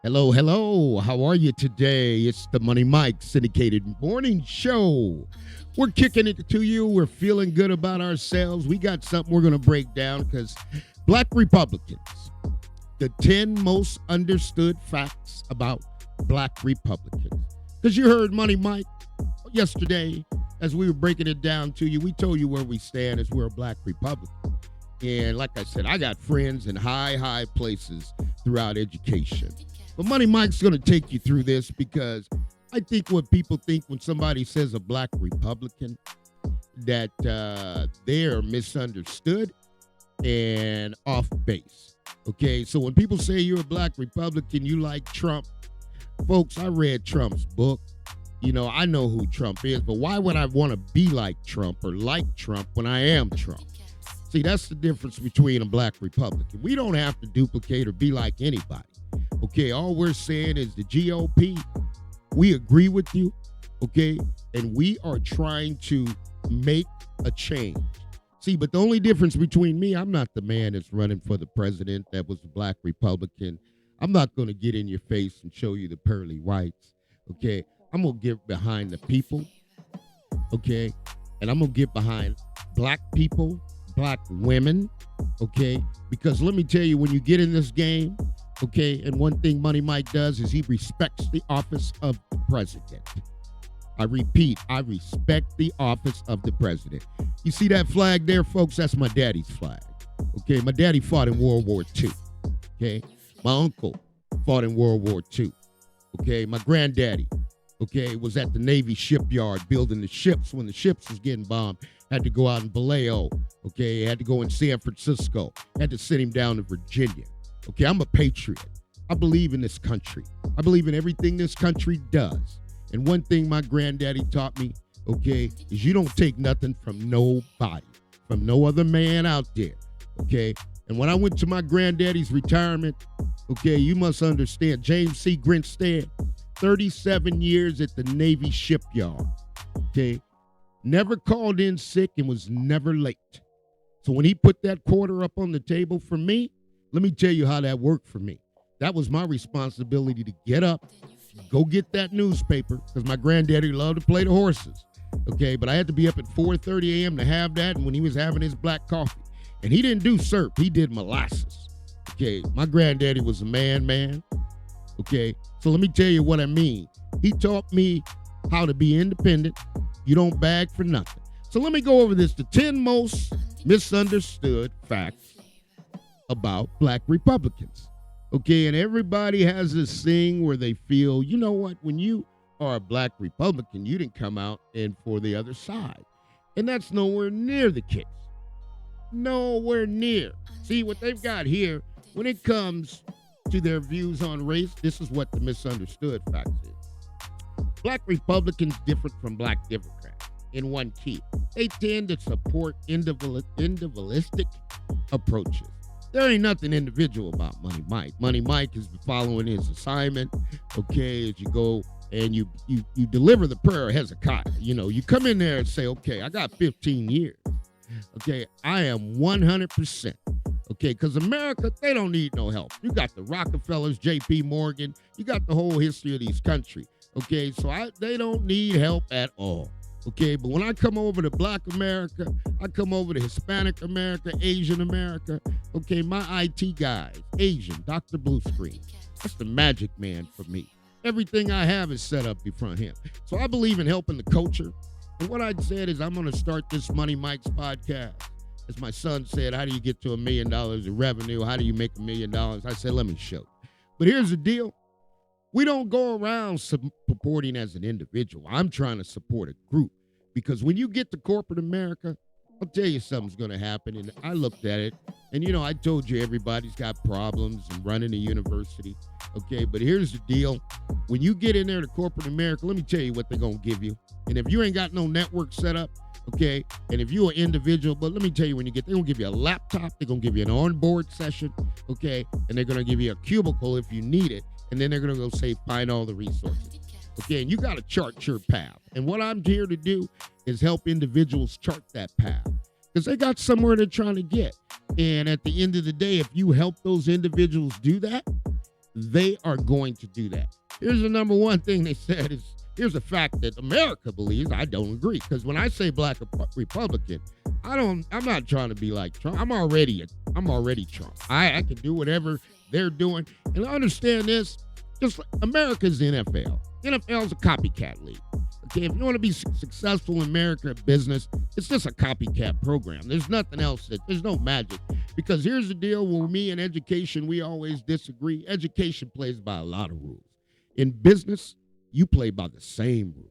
Hello, hello. How are you today? It's the Money Mike syndicated morning show. We're kicking it to you. We're feeling good about ourselves. We got something we're going to break down because Black Republicans, the 10 most understood facts about Black Republicans. Because you heard Money Mike yesterday as we were breaking it down to you. We told you where we stand as we're a Black Republican. And like I said, I got friends in high places throughout education. But Money Mike's going to take you through this because I think what people think when somebody says a Black Republican, that they're misunderstood and off base. Okay, so when people say you're a Black Republican, you like Trump, folks, I read Trump's book. You know, I know who Trump is, but why would I want to be like Trump or like Trump when I am Trump? See, that's the difference between a Black Republican. We don't have to duplicate or be like anybody. Okay, all we're saying is the GOP, we agree with you, okay, and we are trying to make a change. See, but the only difference between me, I'm not the man that's running for the president that was a Black Republican. I'm not going to get in your face and show you the pearly whites, okay? I'm going to get behind the people, okay, and I'm going to get behind Black people, Black women, okay, because let me tell you, when you get in this game, okay, and one thing Money Mike does is he respects the office of the president. I repeat, I respect the office of the president. You see that flag there, folks? That's my daddy's flag. Okay, my daddy fought in World War II. Okay, my uncle fought in World War II. Okay, my granddaddy, okay, was at the Navy shipyard building the ships when the ships was getting bombed. Had to go out in Vallejo. Okay, had to go in San Francisco. Had to send him down to Virginia. Okay, I'm a patriot. I believe in this country. I believe in everything this country does. And one thing my granddaddy taught me, okay, is you don't take nothing from nobody, from no other man out there, okay? And when I went to my granddaddy's retirement, okay, you must understand, James C. Grinstead, 37 years at the Navy shipyard, okay? Never called in sick and was never late. So when he put that quarter up on the table for me, let me tell you how that worked for me. That was my responsibility to get up, go get that newspaper, because my granddaddy loved to play the horses, okay? But I had to be up at 4:30 a.m. to have that, and when he was having his black coffee. And he didn't do syrup, he did molasses, okay? My granddaddy was a man, okay? So let me tell you what I mean. He taught me how to be independent. You don't bag for nothing. So let me go over this, the 10 most misunderstood facts about Black Republicans. Okay, and everybody has this thing where they feel, you know what, when you are a Black Republican, you didn't come out and for the other side. And that's nowhere near the case. Nowhere near. See, what they've got here, when it comes to their views on race, this is what the misunderstood fact is. Black Republicans different from Black Democrats in one key. They tend to support individualistic approaches. There ain't nothing individual about Money Mike. Money Mike is following his assignment, okay, as you go and you deliver the prayer of Hezekiah. You know, you come in there and say, okay, I got 15 years. Okay, I am 100%. Okay, because America, they don't need no help. You got the Rockefellers, J.P. Morgan. You got the whole history of these countries. Okay, so they don't need help at all. Okay, but when I come over to Black America, I come over to Hispanic America, Asian America. Okay, my IT guys, Asian, Dr. Blue Screen. That's the magic man for me. Everything I have is set up before him. So I believe in helping the culture. And what I said is I'm going to start this Money Mike's podcast. As my son said, how do you get to $1 million in revenue? How do you make $1 million? I said, let me show you. But here's the deal. We don't go around supporting as an individual. I'm trying to support a group because when you get to corporate America, I'll tell you something's going to happen. And I looked at it and, you know, I told you everybody's got problems and running a university. Okay, but here's the deal. When you get in there to corporate America, let me tell you what they're going to give you. And if you ain't got no network set up, okay, and if you're an individual, but let me tell you, when you get, they're going to give you a laptop, they're going to give you an onboard session, okay, and they're going to give you a cubicle if you need it. And then they're going to go say, find all the resources. Okay, and you got to chart your path. And what I'm here to do is help individuals chart that path because they got somewhere they're trying to get. And at the end of the day, if you help those individuals do that, they are going to do that. Here's the number one thing they said is, here's a fact that America believes. I don't agree, because when I say black Republican, I'm not trying to be like Trump. I'm already Trump. I can do whatever they're doing. And understand this, just like America's the NFL. NFL is a copycat league. Okay, if you want to be successful in America at business, it's just a copycat program. There's nothing else. There's no magic. Because here's the deal, with me and education, we always disagree. Education plays by a lot of rules. In business, you play by the same rules.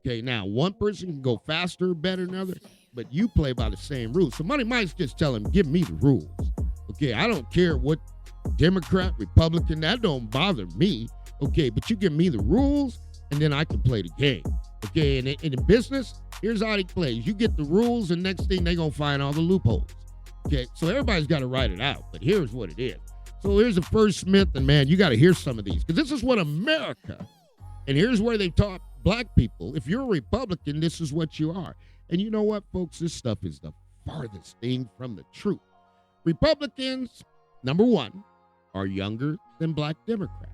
Okay, now one person can go faster or better than another, but you play by the same rules. So Money Mike's just telling him, give me the rules. Okay, I don't care what Democrat, Republican, that don't bother me. Okay, but you give me the rules, and then I can play the game. Okay, and in business, here's how it plays. You get the rules, and next thing they're going to find all the loopholes. Okay, so everybody's got to write it out, but here's what it is. So here's the first myth, and man, you got to hear some of these, because this is what America, and here's where they taught black people, if you're a Republican, this is what you are. And you know what, folks? This stuff is the farthest thing from the truth. Republicans, number one, are younger than black Democrats.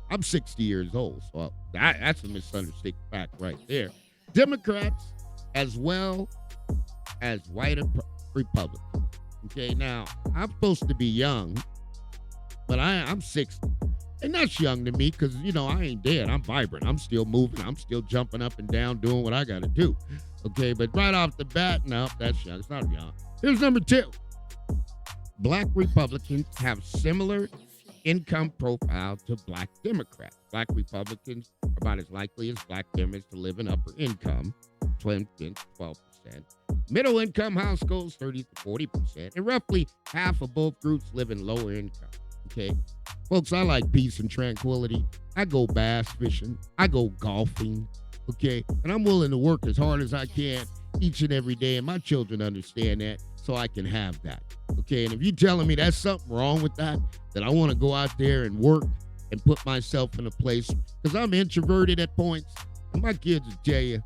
I'm 60 years old, so that's a misunderstood fact right there. Democrats, as well as white Republicans. Okay, now, I'm supposed to be young, but I'm 60. And that's young to me because, I ain't dead. I'm vibrant. I'm still moving. I'm still jumping up and down, doing what I got to do. Okay, but right off the bat, no, that's young. It's not young. Here's number two. Black Republicans have similar income profile to black Democrats. Black Republicans are about as likely as black Democrats to live in upper income, 12%. Middle income households, 30 to 40%. And roughly half of both groups live in lower income. Okay. Folks, I like peace and tranquility. I go bass fishing. I go golfing. Okay. And I'm willing to work as hard as I can each and every day. And my children understand that, so I can have that. Okay. And if you're telling me there's something wrong with that I want to go out there and work and put myself in a place, because I'm introverted at points. And my kids will tell you,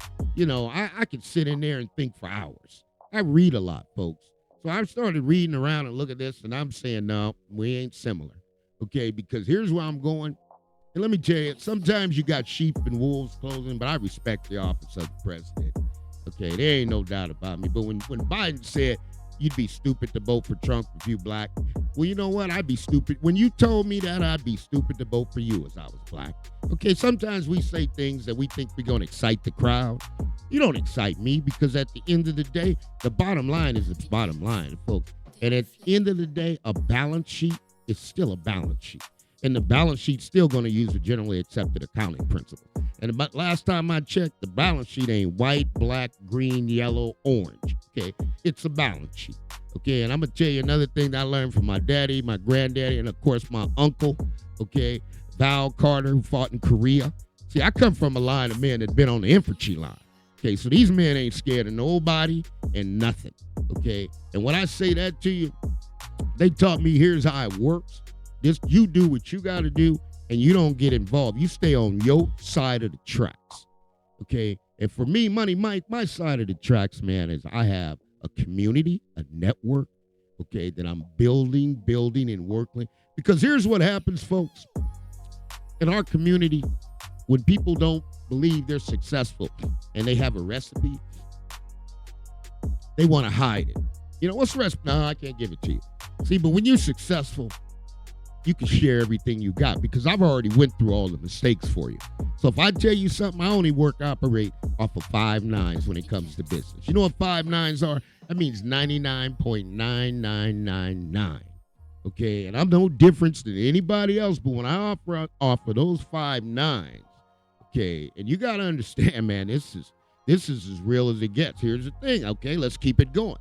I can sit in there and think for hours. I read a lot, folks. So I started reading around and look at this, and I'm saying, no, we ain't similar. Okay, because here's where I'm going. And let me tell you, sometimes you got sheep and wolves clothing, but I respect the office of the president. Okay, there ain't no doubt about me. But when Biden said you'd be stupid to vote for Trump if you black, well, you know what? I'd be stupid. When you told me that, I'd be stupid to vote for you as I was black. Okay, sometimes we say things that we think we're going to excite the crowd. You don't excite me, because at the end of the day, the bottom line is its bottom line, folks. And at the end of the day, a balance sheet is still a balance sheet. And the balance sheet's still going to use a generally accepted accounting principle. And about last time I checked, the balance sheet ain't white, black, green, yellow, orange. Okay, it's a balance sheet. Okay, and I'm going to tell you another thing that I learned from my daddy, my granddaddy, and of course my uncle, okay, Val Carter, who fought in Korea. See, I come from a line of men that been on the infantry line. Okay, so these men ain't scared of nobody and nothing. Okay, and when I say that to you, they taught me here's how it works. You do what you got to do, and you don't get involved. You stay on your side of the tracks. Okay, and for me, Money Mike, my side of the tracks, man, is I have a community, a network, okay, that I'm building and working. Because here's what happens, folks. In our community, when people don't believe they're successful and they have a recipe, they want to hide it. What's the recipe? No, I can't give it to you. See, but when you're successful, you can share everything you got, because I've already went through all the mistakes for you. So if I tell you something, I only operate off of 5 nines when it comes to business. You know what 5 nines are? That means 99.9999. Okay, and I'm no different than anybody else, but when I offer those 5 nines, okay, and you got to understand, man, this is as real as it gets. Here's the thing, okay, let's keep it going.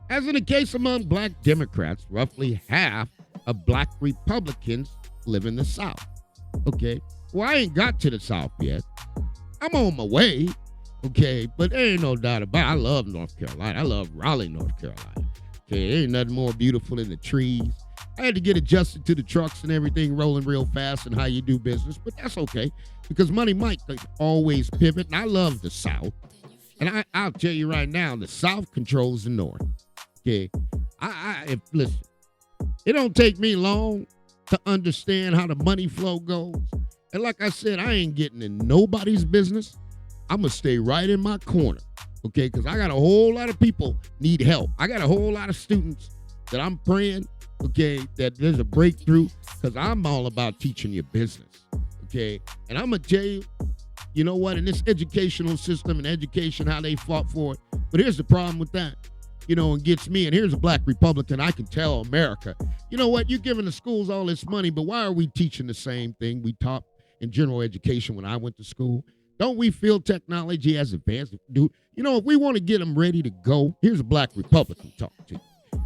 As in the case among black Democrats, roughly half of black Republicans live in the South. Okay, well, I ain't got to the South yet. I'm on my way. Okay, but there ain't no doubt about it. I love North Carolina. I love Raleigh, North Carolina. Okay, there ain't nothing more beautiful than the trees. I had to get adjusted to the trucks and everything rolling real fast and how you do business, but that's okay, because Money Mike can always pivot, and I love the South. And I'll tell you right now, the South controls the North. Okay, listen, it don't take me long to understand how the money flow goes. And like I said, I ain't getting in nobody's business. I'm going to stay right in my corner, okay? Because I got a whole lot of people need help. I got a whole lot of students that I'm praying, okay, that there's a breakthrough, because I'm all about teaching you business, okay? And I'm going to tell you, you know what, in this educational system and education, how they fought for it. But here's the problem with that, you know, and gets me. And here's a black Republican. I can tell America, you know what, you're giving the schools all this money, but why are we teaching the same thing we taught in general education when I went to school? Don't we feel technology has advanced? You know, if we want to get them ready to go, here's a black Republican talking to you.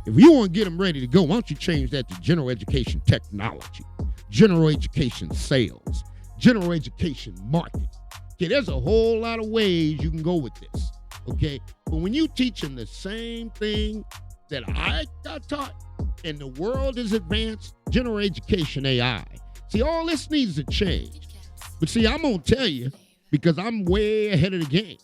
If you want to get them ready to go, why don't you change that to general education technology, general education sales, general education marketing? Okay, there's a whole lot of ways you can go with this, okay? But when you teach them the same thing that I got taught and the world is advanced, general education AI. See, all this needs to change. But see, I'm going to tell you, because I'm way ahead of the game,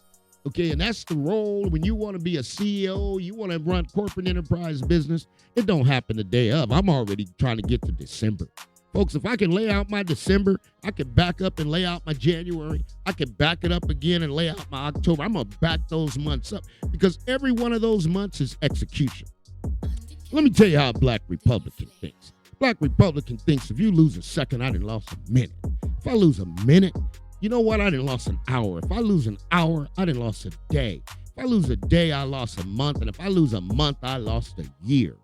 okay? And that's the role when you want to be a CEO, you want to run corporate enterprise business. It don't happen the day of. I'm already trying to get to December. Folks, if I can lay out my December, I can back up and lay out my January. I can back it up again and lay out my October. I'm going to back those months up because every one of those months is execution. Let me tell you how a black Republican thinks. Black Republican thinks if you lose a second, I done lost a minute. If I lose a minute, you know what? I done lost an hour. If I lose an hour, I done lost a day. If I lose a day, I lost a month. And if I lose a month, I lost a year.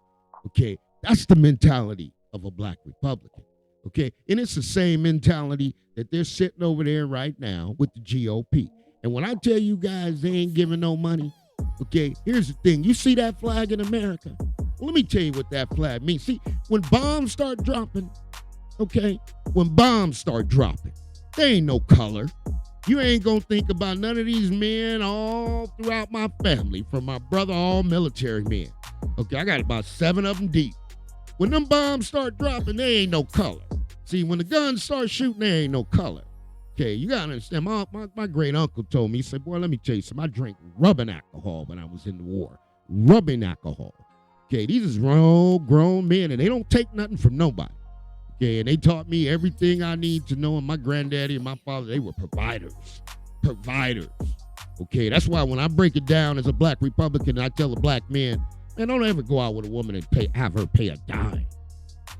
Okay? That's the mentality of a black Republican. Okay? And it's the same mentality that they're sitting over there right now with the GOP. And when I tell you guys they ain't giving no money, okay, here's the thing. You see that flag in America? Well, let me tell you what that flag means. See, when bombs start dropping, okay, when bombs start dropping, there ain't no color. You ain't gonna think about none of these men all throughout my family, from my brother, all military men. Okay, I got about 7 of them deep. When them bombs start dropping, there ain't no color. See, when the guns start shooting, there ain't no color. Okay, you gotta understand, my great uncle told me, he said, boy, let me tell you something. I drank rubbing alcohol when I was in the war. Rubbing alcohol. Okay, these is grown men, and they don't take nothing from nobody. Okay, and they taught me everything I need to know, and my granddaddy and my father, they were providers. Providers. Okay, that's why when I break it down as a black Republican, I tell a black man, man, don't ever go out with a woman and have her pay a dime.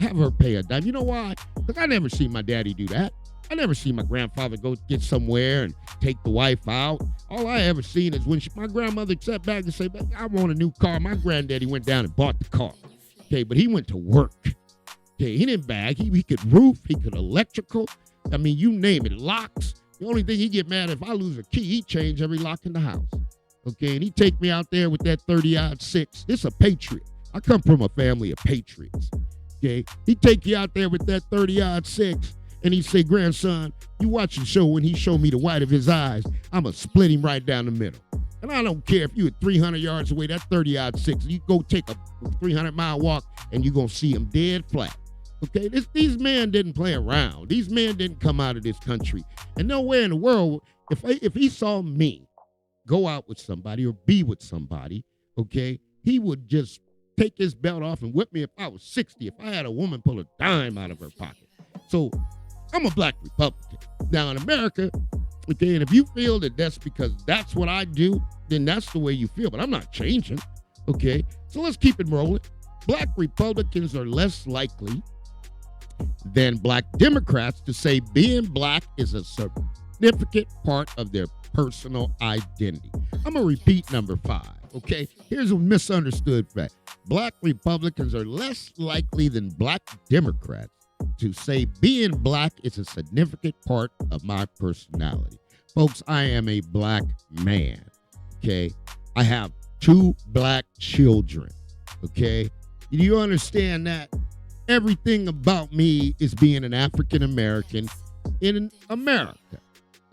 Have her pay a dime. You know why? Because I never seen my daddy do that. I never seen my grandfather go get somewhere and take the wife out. All I ever seen is when my grandmother sat back and said, I want a new car. My granddaddy went down and bought the car. Okay, but he went to work. Okay, he didn't bag. He could roof. He could electrical. I mean, you name it. Locks. The only thing he get mad if I lose a key, he change every lock in the house. Okay, and he take me out there with that 30-06. This a patriot. I come from a family of patriots. Okay, he take you out there with that 30-06. And he say, grandson, you watch the show when he showed me the white of his eyes, I'm going to split him right down the middle. And I don't care if you at 300 yards away, that 30-06, you go take a 300-mile walk and you're going to see him dead flat. Okay, these men didn't play around. These men didn't come out of this country. And nowhere in the world, if he saw me go out with somebody or be with somebody, okay, he would just take his belt off and whip me if I was 60, if I had a woman pull a dime out of her pocket. So I'm a black Republican. Now in America, okay, and if you feel that that's because that's what I do, then that's the way you feel. But I'm not changing, okay? So let's keep it rolling. Black Republicans are less likely than black Democrats to say being black is a significant part of their personal identity. I'm going to repeat number 5, okay? Here's a misunderstood fact. Black Republicans are less likely than black Democrats to say being black is a significant part of my personality. Folks, I am a black man, okay? I have 2 black children, okay? Do you understand that? Everything about me is being an African American in America,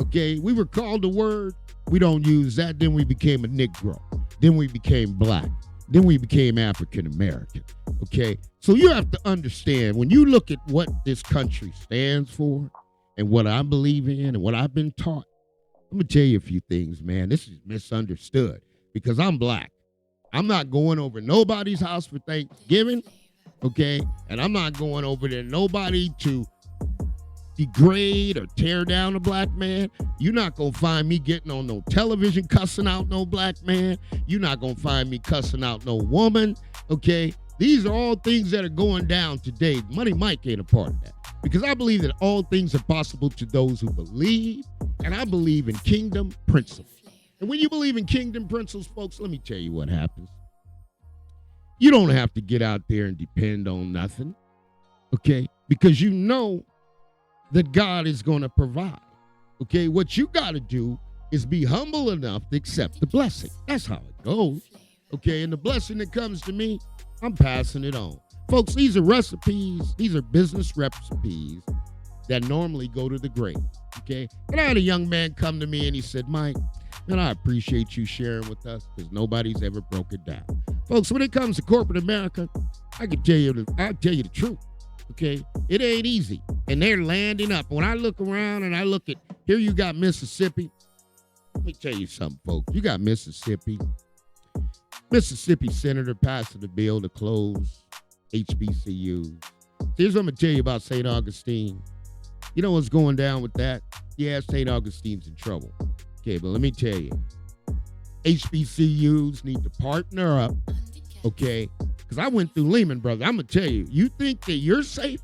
okay? We were called a word, we don't use that, then we became a Negro, then we became black, then we became African American, okay? So you have to understand, when you look at what this country stands for and what I believe in and what I've been taught, I'm going to tell you a few things, man. This is misunderstood because I'm black. I'm not going over nobody's house for Thanksgiving, okay? And I'm not going over there, nobody to degrade or tear down a black man. You're not going to find me getting on no television cussing out no black man. You're not going to find me cussing out no woman, okay? These are all things that are going down today. Money Mike ain't a part of that, because I believe that all things are possible to those who believe, and I believe in kingdom principles. And when you believe in kingdom principles, folks, let me tell you what happens. You don't have to get out there and depend on nothing, okay? Because you know that God is going to provide, okay? What you got to do is be humble enough to accept the blessing. That's how it goes, okay? And the blessing that comes to me, I'm passing it on. Folks, these are recipes. These are business recipes that normally go to the grave, okay? And I had a young man come to me and he said, Mike, man, I appreciate you sharing with us because nobody's ever broke it down. Folks, when it comes to corporate America, I'll tell you the truth, okay? It ain't easy, and they're landing up. When I look around and I look at, here you got Mississippi. Let me tell you something, folks. You got Mississippi. Mississippi Senator passing the bill to close HBCUs. Here's what I'm going to tell you about St. Augustine. You know what's going down with that? Yeah, St. Augustine's in trouble. Okay, but let me tell you, HBCUs need to partner up, okay? Because I went through Lehman Brothers. I'm going to tell you, you think that you're safe?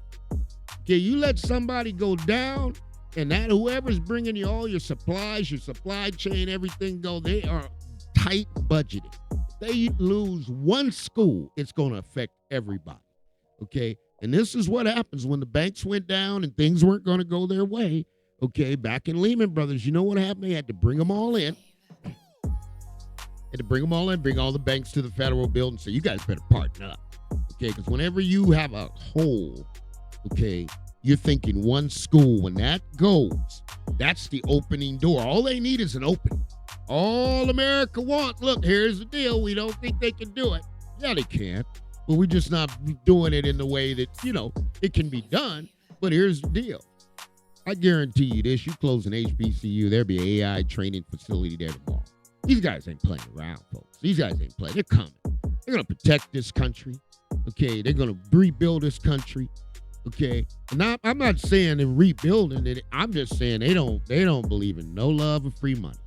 Okay, you let somebody go down, and that whoever's bringing you all your supplies, your supply chain, everything go, they are tight budgeted. If they lose one school, it's going to affect everybody, okay? And this is what happens when the banks went down and things weren't going to go their way. Okay, back in Lehman Brothers, you know what happened? They had to bring them all in. Bring all the banks to the federal building. So you guys better partner up. Okay, because whenever you have a hole, okay, you're thinking one school. When that goes, that's the opening door. All they need is an opening. All America wants, look, here's the deal. We don't think they can do it. Yeah, they can. But we're just not doing it in the way that, you know, it can be done. But here's the deal. I guarantee you this, you close an HBCU, there'll be an AI training facility there tomorrow. These guys ain't playing around, folks. These guys ain't playing. They're coming. They're going to protect this country, okay? They're going to rebuild this country, okay? And I'm not saying they're rebuilding it. I'm just saying they don't believe in no love or free money,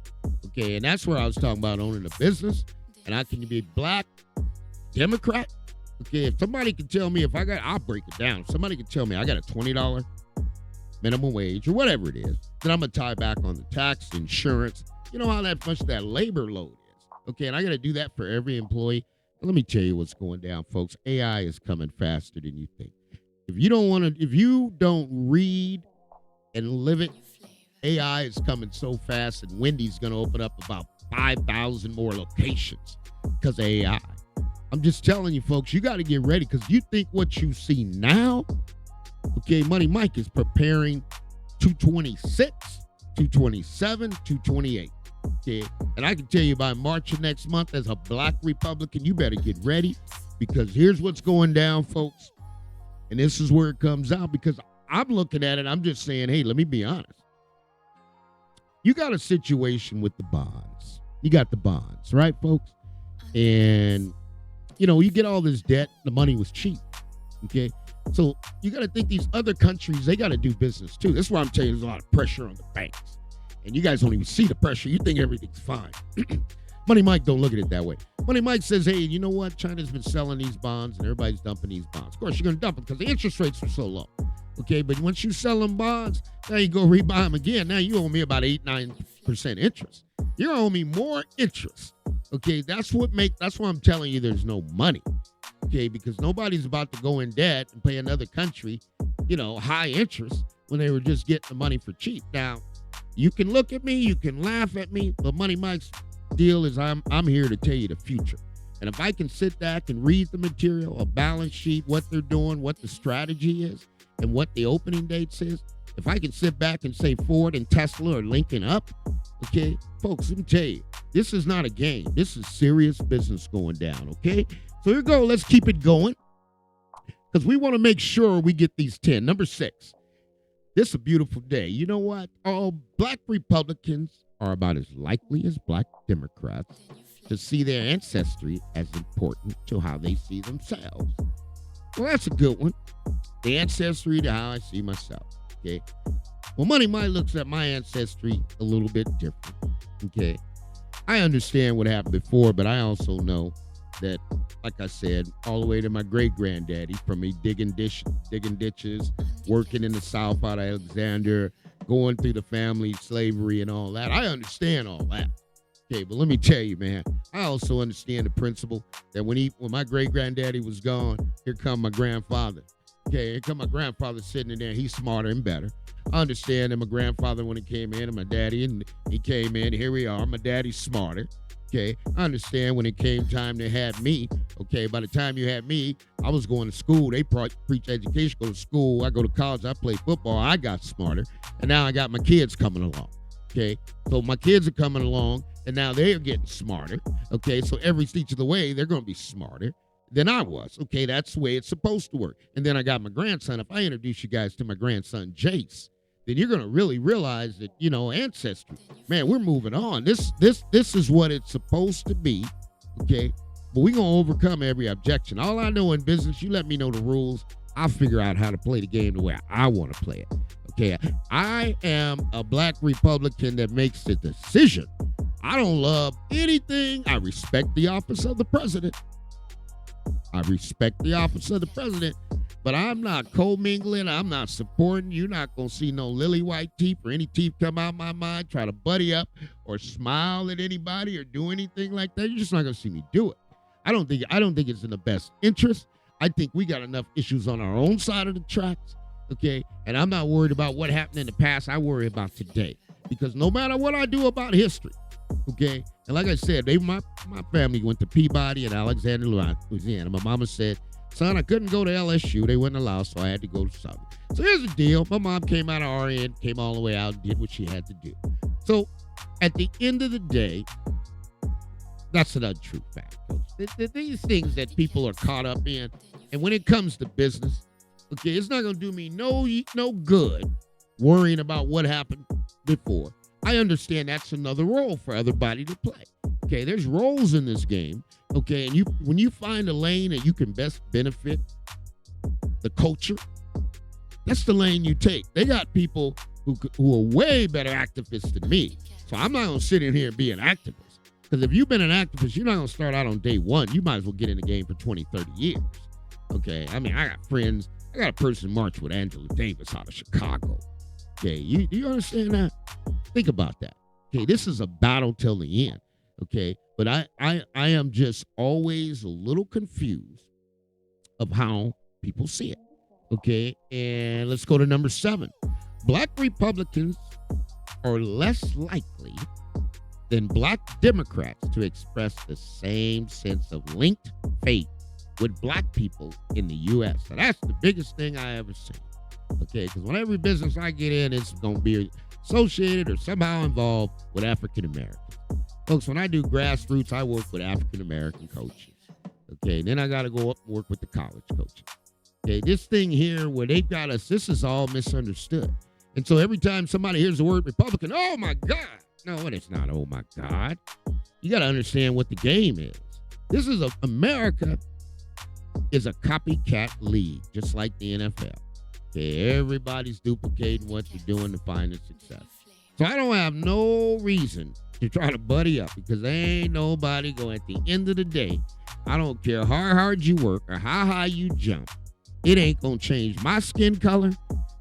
okay? And that's where I was talking about owning a business, and I can be black, Democrat, okay? If somebody can tell me I'll break it down. If somebody can tell me I got a $20 minimum wage or whatever it is, then I'm going to tie back on the tax, insurance. You know how much that labor load is. Okay, and I got to do that for every employee. Let me tell you what's going down, folks. AI is coming faster than you think. If you don't read and live it, AI is coming so fast, and Wendy's going to open up about 5,000 more locations because of AI. I'm just telling you, folks, you got to get ready because you think what you see now. Okay, Money Mike is preparing 226, 227, 228. Okay, and I can tell you by March of next month, as a black Republican, you better get ready because here's what's going down, folks. And this is where it comes out because I'm looking at it. I'm just saying, hey, let me be honest. You got a situation with the bonds. You got the bonds, right, folks? And, you know, you get all this debt. The money was cheap, okay? So you got to think these other countries, they got to do business too. That's why I'm telling you there's a lot of pressure on the banks. And you guys don't even see the pressure. You think everything's fine. Money Mike don't look at it that way. Money Mike says, hey, you know what? China's been selling these bonds and everybody's dumping these bonds. Of course, you're going to dump them because the interest rates are so low. Okay, but once you sell them bonds, now you go rebuy them again. Now you owe me about 8-9% interest. You owe me more interest. Okay, that's why I'm telling you there's no money. Okay, because nobody's about to go in debt and pay another country, you know, high interest when they were just getting the money for cheap. Now, you can look at me, you can laugh at me, but Money Mike's deal is I'm here to tell you the future. And if I can sit back and read the material, a balance sheet, what they're doing, what the strategy is, and what the opening dates is, if I can sit back and say Ford and Tesla are linking up, okay, folks, let me tell you, this is not a game. This is serious business going down, okay? So here we go. Let's keep it going because we want to make sure we get these 10. Number 6, this is a beautiful day. You know what? All black Republicans are about as likely as black Democrats to see their ancestry as important to how they see themselves. Well, that's a good one. The ancestry to how I see myself. Okay. Well, Money Mike looks at my ancestry a little bit different. Okay. I understand what happened before, but I also know that, like I said, all the way to my great granddaddy, from me digging ditches, working in the South out of Alexander, going through the family slavery and all that. I understand all that. Okay, but let me tell you, man, I also understand the principle that when my great granddaddy was gone, here come my grandfather. Okay, here come my grandfather sitting in there. He's smarter and better. I understand that my grandfather, when he came in, and my daddy, and he came in, here we are. My daddy's smarter. Okay, I understand when it came time to have me. Okay, by the time you had me, I was going to school. They preach education, go to school. I go to college. I play football. I got smarter. And now I got my kids coming along. Okay, so my kids are coming along, and now they are getting smarter. Okay, so every stitch of the way, they're going to be smarter than I was. Okay, that's the way it's supposed to work. And then I got my grandson. If I introduce you guys to my grandson, Jace, then you're going to really realize that, ancestry, man, we're moving on. This is what it's supposed to be, okay? But we're going to overcome every objection. All I know in business, you let me know the rules, I'll figure out how to play the game the way I want to play it, okay? I am a black Republican that makes the decision. I don't love anything. I respect the office of the president. But I'm not commingling. I'm not supporting. You're not going to see no lily white teeth or any teeth come out my mind, try to buddy up or smile at anybody or do anything like that. You're just not going to see me do it. I don't think it's in the best interest. I think we got enough issues on our own side of the tracks, okay? And I'm not worried about what happened in the past. I worry about today. Because no matter what I do about history, okay? And like I said, my family went to Peabody and Alexander, Louisiana. My mama said, son, I couldn't go to LSU. They wouldn't allow, so I had to go to Southern. So here's the deal. My mom came out of RN, came all the way out and did what she had to do. So at the end of the day, that's an untrue fact, folks. These things that people are caught up in, and when it comes to business, okay, it's not going to do me no good worrying about what happened before. I understand that's another role for everybody to play. Okay, there's roles in this game. Okay, and when you find a lane that you can best benefit the culture, that's the lane you take. They got people who are way better activists than me. So I'm not going to sit in here and be an activist. Because if you've been an activist, you're not going to start out on day one. You might as well get in the game for 20, 30 years. Okay, I mean, I got friends. I got a person march with Angela Davis out of Chicago. Okay, do you understand that? Think about that. Okay, this is a battle till the end. Okay, but I am just always a little confused of how people see it. Okay, and let's go to number 7. Black Republicans are less likely than black Democrats to express the same sense of linked faith with black people in the U.S. So that's the biggest thing I ever seen. Okay, because when every business I get in, it's going to be associated or somehow involved with African Americans. Folks, when I do grassroots, I work with African American coaches. Okay, then I got to go up and work with the college coaches. Okay, this thing here where they've got us, this is all misunderstood. And so every time somebody hears the word Republican, oh my God. No, it's not, oh my God. You got to understand what the game is. This is America is a copycat league, just like the NFL. Okay, everybody's duplicating what they're doing to find a success. So I don't have no reason to try to buddy up because there ain't nobody going. At the end of the day, I don't care how hard you work or how high you jump. It ain't going to change my skin color,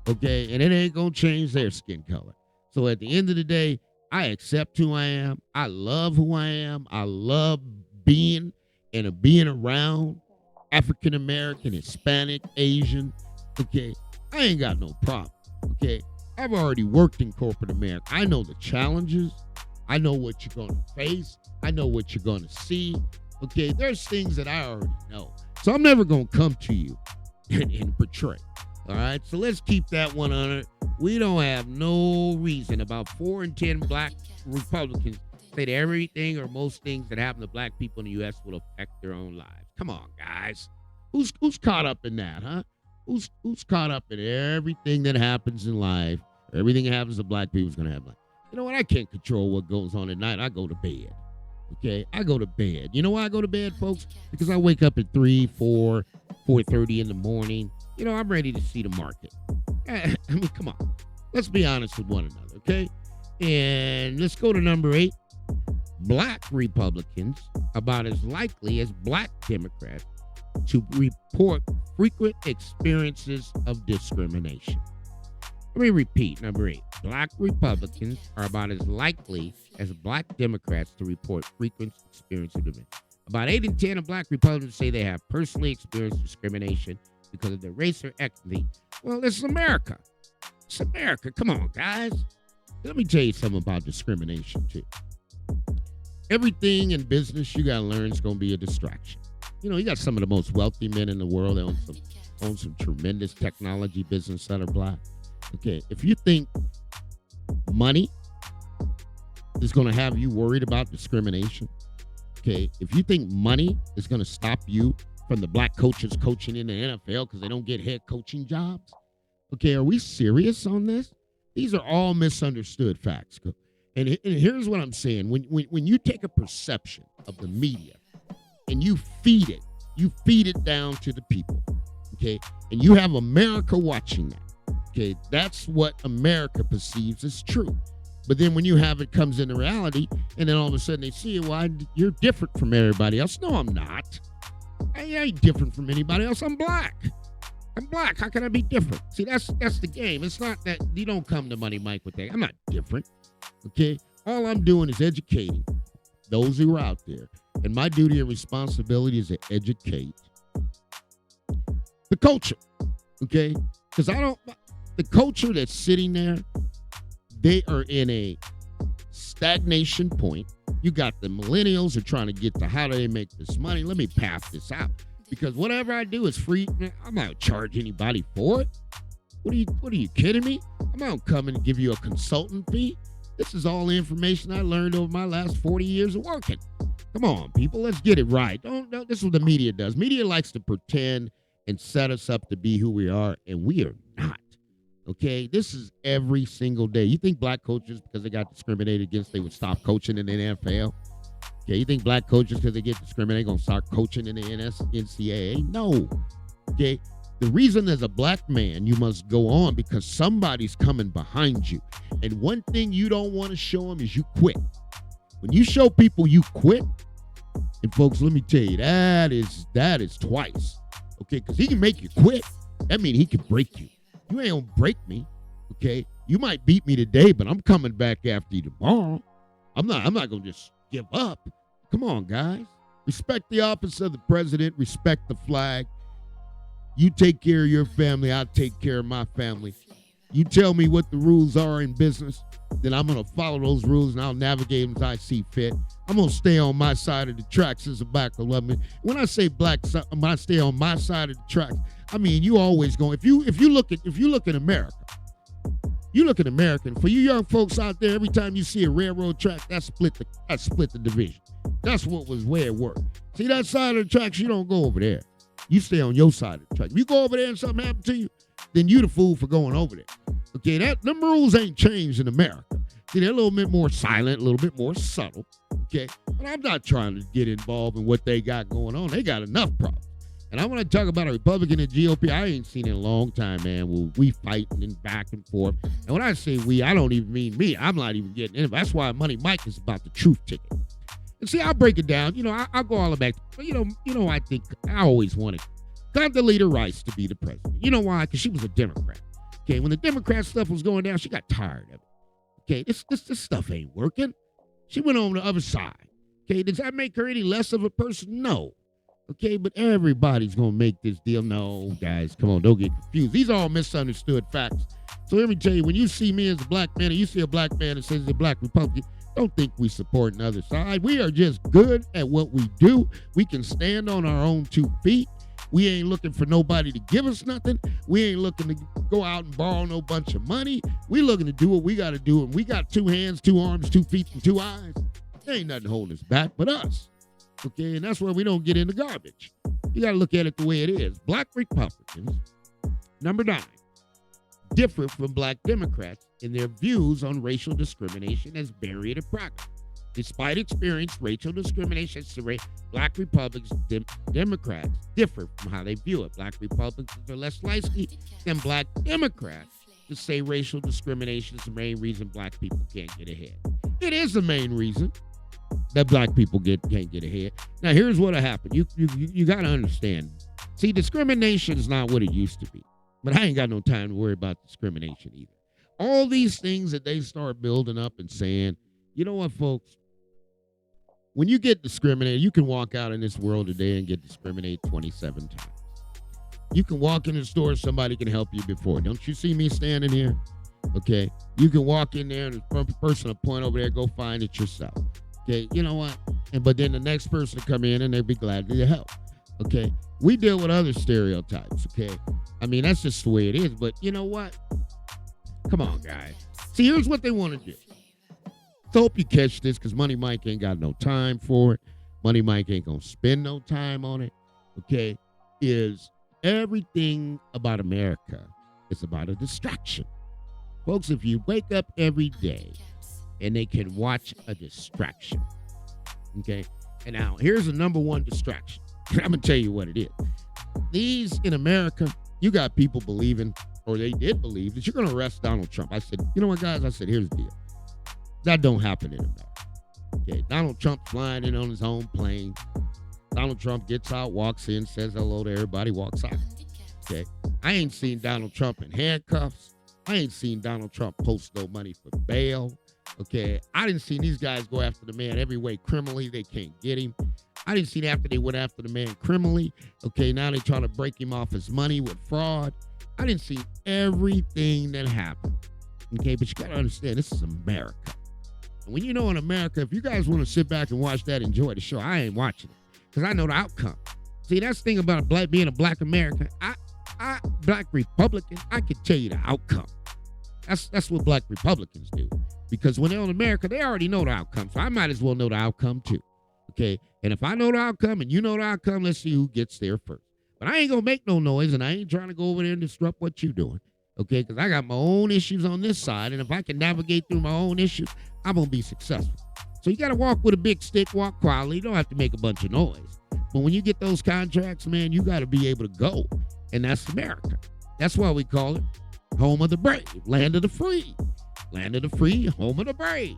okay? And it ain't going to change their skin color. So at the end of the day, I accept who I am. I love who I am. I love being around African American, Hispanic, Asian, okay? I ain't got no problem, okay? I've already worked in corporate America. I know the challenges. I know what you're going to face. I know what you're going to see, okay? There's things that I already know. So I'm never going to come to you and portray, all right? So let's keep that one on it. We don't have no reason about 4 in 10 black Republicans say that everything or most things that happen to black people in the U.S. will affect their own lives. Come on, guys. Who's caught up in that, huh? Who's caught up in everything that happens in life? Everything that happens to black people is going to happen. You know what? I can't control what goes on at night. I go to bed. Okay, I go to bed. You know why I go to bed, folks? Because I wake up at 3, 4, 4:30 in the morning. I'm ready to see the market. I mean, come on. Let's be honest with one another, okay? And let's go to number 8. Black Republicans are about as likely as black Democrats to report frequent experiences of discrimination. Let me repeat number 8. Black Republicans are about as likely as black Democrats to report frequent experiences of discrimination. About 8 in 10 of black Republicans say they have personally experienced discrimination because of their race or ethnicity. Well, this is America. It's America. Come on, guys. Let me tell you something about discrimination, too. Everything in business you got to learn is going to be a distraction. You got some of the most wealthy men in the world that own some tremendous technology business that are black. Okay, if you think money is going to have you worried about discrimination, okay, if you think money is going to stop you from the black coaches coaching in the NFL because they don't get head coaching jobs, okay, are we serious on this? These are all misunderstood facts. And here's what I'm saying. When you take a perception of the media and you feed it down to the people, okay, and you have America watching that. Okay, that's what America perceives as true. But then when you have it comes into reality, and then all of a sudden they see, well, you're different from everybody else. No, I'm not. I ain't different from anybody else. I'm black. I'm black. How can I be different? See, that's the game. It's not that you don't come to Money Mike with that. I'm not different. Okay? All I'm doing is educating those who are out there. And my duty and responsibility is to educate the culture. Okay? Because the culture that's sitting there, they are in a stagnation point. You got the millennials who are trying to get to how do they make this money. Let me pass this out. Because whatever I do is free. I'm not going to charge anybody for it. What are you kidding me? I'm not coming to give you a consultant fee. This is all the information I learned over my last 40 years of working. Come on, people, let's get it right. Don't this is what the media does. Media likes to pretend and set us up to be who we are, and we are not. Okay, this is every single day. You think black coaches, because they got discriminated against, they would stop coaching in the NFL? Okay, you think black coaches, because they get discriminated, going to start coaching in the NCAA? No. Okay, the reason as a black man you must go on because somebody's coming behind you. And one thing you don't want to show them is you quit. When you show people you quit, and folks, let me tell you, that is twice. Okay, because he can make you quit. That means he can break you. You ain't gonna break me, okay? You might beat me today, but I'm coming back after you tomorrow. I'm not gonna just give up. Come on, guys. Respect the office of the president. Respect the flag. You take care of your family. I'll take care of my family. You tell me what the rules are in business, then I'm gonna follow those rules and I'll navigate them as I see fit. I'm gonna stay on my side of the tracks as a black woman. When I say black, when I stay on my side of the tracks, I mean you always go. If you look at America, you look at America. And for you young folks out there, every time you see a railroad track, that split the division. That's what was where it worked. See that side of the tracks, you don't go over there. You stay on your side of the track. If you go over there and something happened to you, then you the fool for going over there. Okay, them rules ain't changed in America. See, they're a little bit more silent, a little bit more subtle. Okay, but I'm not trying to get involved in what they got going on. They got enough problems. And I want to talk about a Republican and GOP I ain't seen in a long time, man. We fighting and back and forth. And when I say we, I don't even mean me. I'm not even getting in it. That's why Money Mike is about the truth ticket. And see, I'll break it down. I'll go all the way back. But I think I always wanted Condoleezza Rice to be the president. You know why? Because she was a Democrat. Okay, when the Democrat stuff was going down, she got tired of it. Okay, this stuff ain't working. She went on the other side. Okay, does that make her any less of a person? No. Okay, but everybody's going to make this deal. No, guys, come on, don't get confused. These are all misunderstood facts. So let me tell you, when you see me as a black man and you see a black man that says he's a black Republican, don't think we support the other side. We are just good at what we do. We can stand on our own 2 feet. We ain't looking for nobody to give us nothing. We ain't looking to go out and borrow no bunch of money. We looking to do what we got to do. And we got 2 hands, 2 arms, 2 feet, and 2 eyes. There ain't nothing holding us back but us. Okay, and that's where we don't get in the garbage. You got to look at it the way it is. Black Republicans, number 9, differ from black Democrats in their views on racial discrimination as barrier to progress. Despite experienced racial discrimination, black Republicans, Democrats differ from how they view it. Black Republicans are less likely than black Democrats to say racial discrimination is the main reason black people can't get ahead. It is the main reason that black people can't get ahead. Now, here's what'll happen. You got to understand. See, discrimination is not what it used to be. But I ain't got no time to worry about discrimination either. All these things that they start building up and saying, you know what, folks? When you get discriminated, you can walk out in this world today and get discriminated 27 times. You can walk in the store, somebody can help you before. Don't you see me standing here? Okay. You can walk in there and the person will point over there, go find it yourself. Okay. You know what? But then the next person will come in and they'll be glad to help. Okay. We deal with other stereotypes. Okay. I mean, that's just the way it is. But you know what? Come on, guys. See, here's what they want to do. So hope you catch this because Money Mike ain't got no time for it. Money Mike ain't going to spend no time on it. Okay. Is everything about America is about a distraction. Folks, if you wake up every day and they can watch a distraction. Okay. And now here's the number one distraction. I'm going to tell you what it is. These in America, you got people believing, or they did believe, that you're going to arrest Donald Trump. I said, you know what, guys? I said, here's the deal. That don't happen in America. Okay. Donald Trump flying in on his own plane. Donald Trump gets out, walks in, says hello to everybody, walks out. Okay. I ain't seen Donald Trump in handcuffs. I ain't seen Donald Trump post no money for bail. Okay. I didn't see these guys go after the man every way criminally. They can't get him. I didn't see after they went after the man criminally. Okay. Now they're trying to break him off his money with fraud. I didn't see everything that happened. Okay. But you got to understand, this is America. And when you know in America, if you guys want to sit back and watch that, enjoy the show, I ain't watching it because I know the outcome. See, that's the thing about being a black American. Black Republican, I can tell you the outcome. That's what black Republicans do. Because when they're in America, they already know the outcome. So I might as well know the outcome too. Okay. And if I know the outcome and you know the outcome, let's see who gets there first. But I ain't going to make no noise and I ain't trying to go over there and disrupt what you're doing. Okay. Because I got my own issues on this side. And if I can navigate through my own issues, I'm going to be successful. So you got to walk with a big stick, walk quietly. You don't have to make a bunch of noise. But when you get those contracts, man, you got to be able to go. And that's America. That's why we call it home of the brave, land of the free. Land of the free, home of the brave.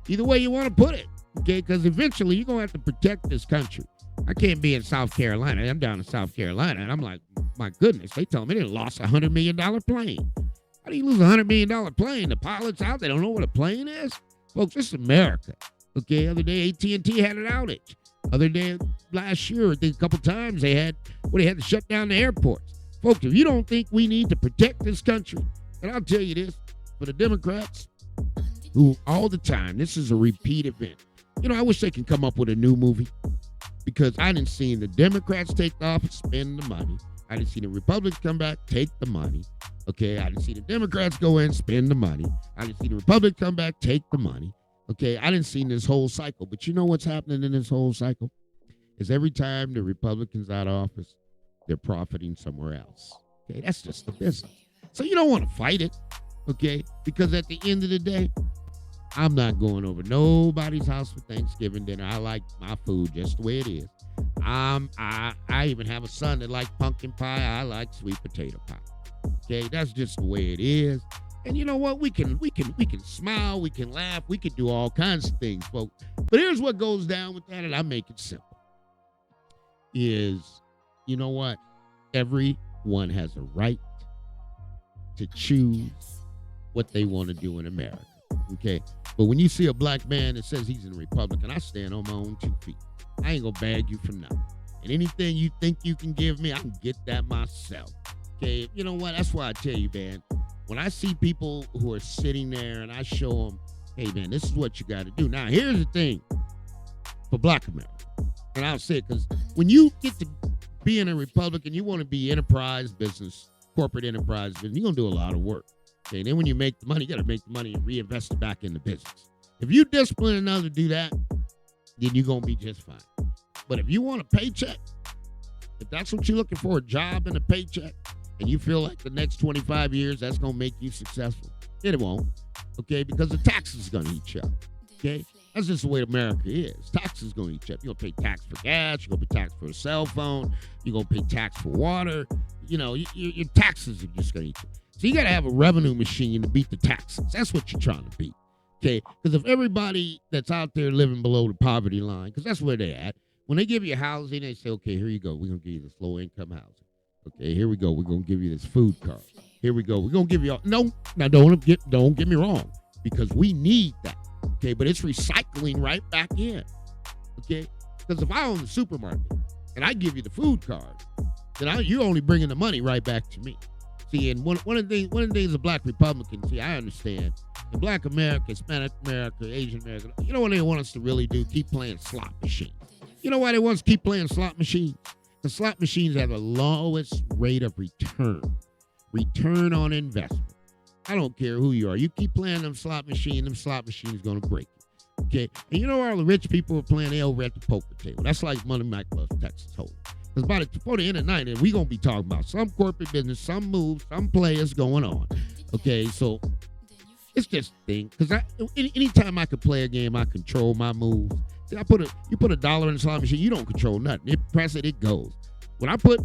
Either way you want to put it, okay? Because eventually you're going to have to protect this country. I can't be in South Carolina. I'm down in South Carolina, and I'm like, my goodness, they tell me they lost a $100 million plane. How do you lose a $100 million plane? The pilot's out. They don't know what a plane is? Folks, this is America. Okay, other day AT&T had an outage. Other day last year, I think a couple times they had to shut down the airports. Folks, if you don't think we need to protect this country, and I'll tell you this, for the Democrats, who all the time, this is a repeat event. You know, I wish they can come up with a new movie because I didn't see the Democrats take the office, spend the money. I didn't see the Republicans come back, take the money. Okay, I didn't see the Democrats go in, spend the money. I didn't see the Republicans come back, take the money. Okay, I didn't see this whole cycle. But you know what's happening in this whole cycle? Is every time the Republicans out of office, they're profiting somewhere else. Okay, that's just the business. So you don't want to fight it, okay? Because at the end of the day, I'm not going over nobody's house for Thanksgiving dinner. I like my food just the way it is. I even have a son that likes pumpkin pie. I like sweet potato pie. Okay, that's just the way it is. And you know what? We can smile, we can laugh, we can do all kinds of things, folks. But here's what goes down with that, and I make it simple. Is, you know what? Everyone has a right to choose what they want to do in America. Okay? But when you see a black man that says he's a Republican, I stand on my own 2 feet. I ain't gonna beg you for nothing. And anything you think you can give me, I can get that myself. Okay? You know what? That's why I tell you, man, when I see people who are sitting there and I show them, hey, man, this is what you got to do. Now, here's the thing for black America. And I'll say it because when you get to being a Republican, you want to be enterprise business, corporate enterprise business. You're going to do a lot of work. Okay, and then when you make the money, you got to make the money and reinvest it back in the business. If you discipline another to do that, then you're going to be just fine. But if you want a paycheck, if that's what you're looking for, a job and a paycheck, and you feel like the next 25 years that's going to make you successful, it won't, okay, because the taxes are going to eat you up, okay? That's just the way America is. Taxes going to eat you up. You're going to pay tax for gas. You're going to pay tax for a cell phone. You're going to pay tax for water. Your taxes are just going to eat you. So you got to have a revenue machine to beat the taxes. That's what you're trying to beat. Okay? Because if everybody that's out there living below the poverty line, because that's where they're at, when they give you housing, they say, okay, here you go. We're going to give you this low-income housing. Okay, here we go. We're going to give you this food card. Here we go. We're going to give you all. No, now don't get me wrong, because we need that. Okay, but it's recycling right back in. Okay, because if I own the supermarket and I give you the food card, then you're only bringing the money right back to me. See, and one of the things a Black Republican, see, I understand, in Black America, Hispanic America, Asian America, you know what they want us to really do? Keep playing slot machines. You know why they want us to keep playing slot machines? The slot machines have the lowest rate of return on investment. I don't care who you are. You keep playing them slot machines is going to break you. Okay? And you know all the rich people are playing, they over at the poker table. That's like Money Mike loves Texas Hold'em. Because before the end of the night, we're going to be talking about some corporate business, some moves, some players going on. Okay? So it's just a thing. Because anytime I can play a game, I control my moves. See, you put $1 in the slot machine, you don't control nothing. You press it, it goes. When I put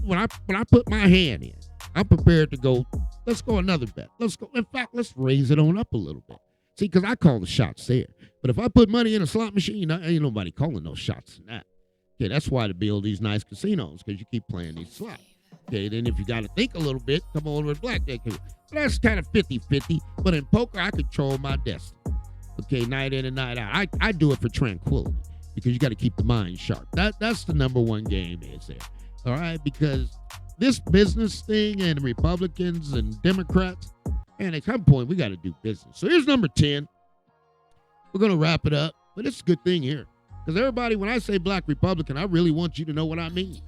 my hand in, I'm prepared to go, let's go another bet. Let's go. In fact, let's raise it on up a little bit. See, because I call the shots there. But if I put money in a slot machine, ain't nobody calling no shots in that. Okay, that's why they build these nice casinos, because you keep playing these slots. Okay, then if you got to think a little bit, come over with blackjack. But that's kind of 50-50. But in poker, I control my destiny. Okay, night in and night out. I do it for tranquility, because you got to keep the mind sharp. That's the number one game is there. All right, because this business thing and Republicans and Democrats, and at some point we got to do business. So here's number 10. We're going to wrap it up, but it's a good thing here. Because everybody, when I say Black Republican, I really want you to know what I mean.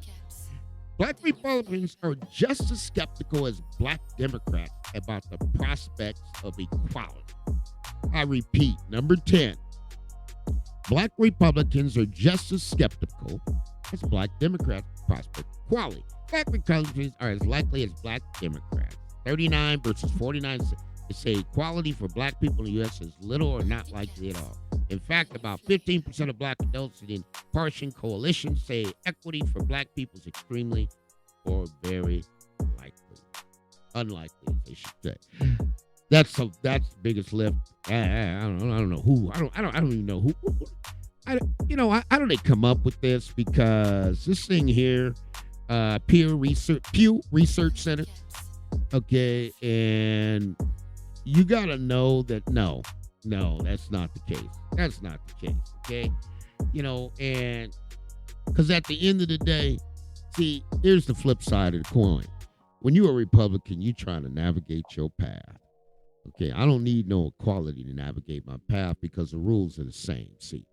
Black Republicans are just as skeptical as Black Democrats about the prospects of equality. I repeat, number 10. Black Republicans are just as skeptical as Black Democrats prospect equality. Black Republicans are as likely as Black Democrats. 39 versus 49 say equality for Black people in the U.S. is little or not likely at all. In fact, about 15% of Black adults in partisan coalitions say equity for Black people is extremely or very likely. Unlikely, they should say. That's the biggest lift. I don't know who. I don't even know who. How do they come up with this? Because this thing here, Pew Research Center, okay, and you got to know that no, that's not the case. That's not the case, okay? And because at the end of the day, see, here's the flip side of the coin. When you're a Republican, you're trying to navigate your path. Okay, I don't need no equality to navigate my path because the rules are the same. See,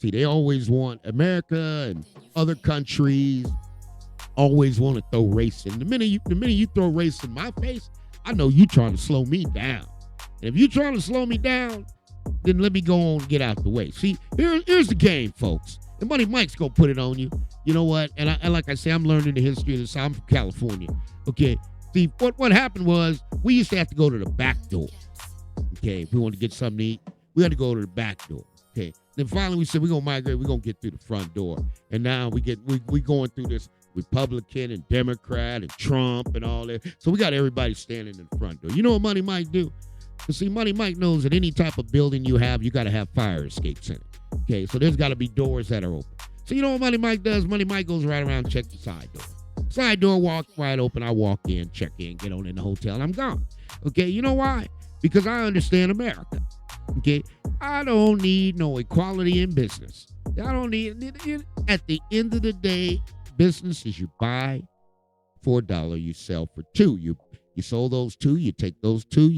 they always want America and other countries always want to throw race in. The minute you throw race in my face, I know you trying to slow me down. And if you're trying to slow me down, then let me go on and get out the way. See, here's the game, folks. And Money Mike's going to put it on you. You know what? And like I say, I'm learning the history of this. I'm from California. Okay. See, what happened was we used to have to go to the back door. Okay. If we wanted to get something to eat, we had to go to the back door. Okay. Then finally we said, we're going to migrate. We're going to get through the front door. And now we going through this Republican and Democrat and Trump and all that. So we got everybody standing in the front door. You know what Money Mike do? Because see, Money Mike knows that any type of building you have, you got to have fire escapes in it. Okay, so there's got to be doors that are open. So you know what Money Mike does? Money Mike goes right around and checks the side door. Side door walk right open. I walk in, check in, get on in the hotel, and I'm gone. Okay, you know why? Because I understand America. Okay, I don't need no equality in business. I don't need. At the end of the day, business is you buy for $1, you sell for $2. You sold those 2, you take those 2,